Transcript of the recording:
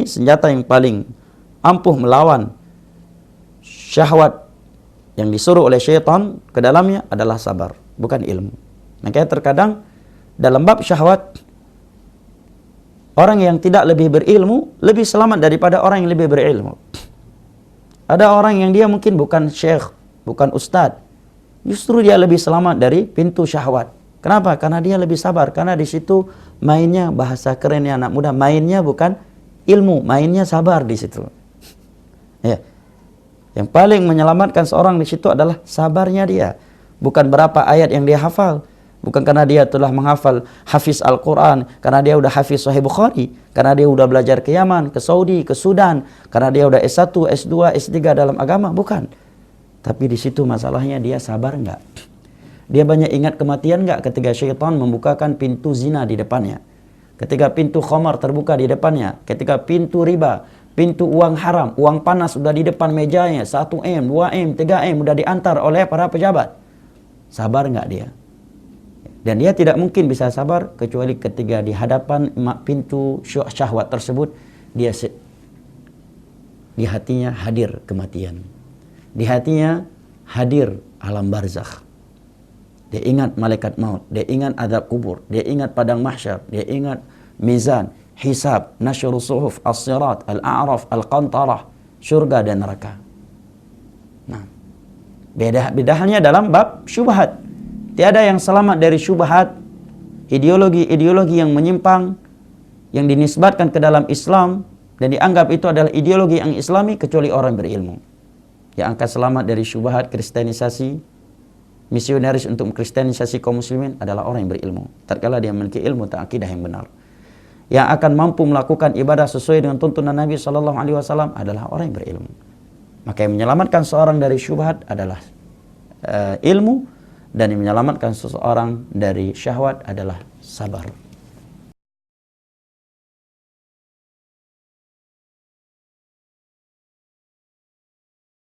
senjata yang paling ampuh melawan syahwat yang disuruh oleh syaitan ke dalamnya adalah sabar, bukan ilmu. Makanya terkadang dalam bab syahwat, orang yang tidak lebih berilmu lebih selamat daripada orang yang lebih berilmu. Ada orang yang dia mungkin bukan syekh, bukan ustadz, justru dia lebih selamat dari pintu syahwat. Kenapa? Karena dia lebih sabar. Karena di situ mainnya, bahasa kerennya anak muda, mainnya bukan ilmu, mainnya sabar di situ. Ya. Yang paling menyelamatkan seorang di situ adalah sabarnya dia. Bukan berapa ayat yang dia hafal. Bukan karena dia telah menghafal hafiz Al-Quran, karena dia udah hafiz Sahih Bukhari, karena dia udah belajar ke Yaman, ke Saudi, ke Sudan, karena dia udah S1, S2, S3 dalam agama, bukan. Tapi di situ masalahnya dia sabar enggak? Dia banyak ingat kematian enggak ketika syaitan membukakan pintu zina di depannya? Ketika pintu khamar terbuka di depannya, ketika pintu riba, pintu uang haram, uang panas sudah di depan mejanya, 1M, 2M, 3M sudah diantar oleh para pejabat. Sabar enggak dia? Dan dia tidak mungkin bisa sabar kecuali ketika di hadapan pintu syahwat tersebut, dia di hatinya hadir kematian. Di hatinya hadir alam barzakh. Dia ingat malaikat maut, dia ingat azab kubur, dia ingat padang mahsyar, dia ingat mizan, hisab, nasyrus suhuf, as-sirat, al-a'raf, al-qantarah, syurga dan neraka. Nah, beda halnya dalam bab syubhat. Tiada yang selamat dari syubhat, ideologi-ideologi yang menyimpang, yang dinisbatkan ke dalam Islam dan dianggap itu adalah ideologi yang islami, kecuali orang berilmu. Yang akan selamat dari syubhat kristenisasi, misionaris untuk kristenisasi kaum muslimin adalah orang yang berilmu. Tatkala dia memiliki ilmu tentang akidah yang benar. Yang akan mampu melakukan ibadah sesuai dengan tuntunan Nabi SAW adalah orang yang berilmu. Maka yang menyelamatkan seorang dari syubhat adalah ilmu, dan yang menyelamatkan seseorang dari syahwat adalah sabar.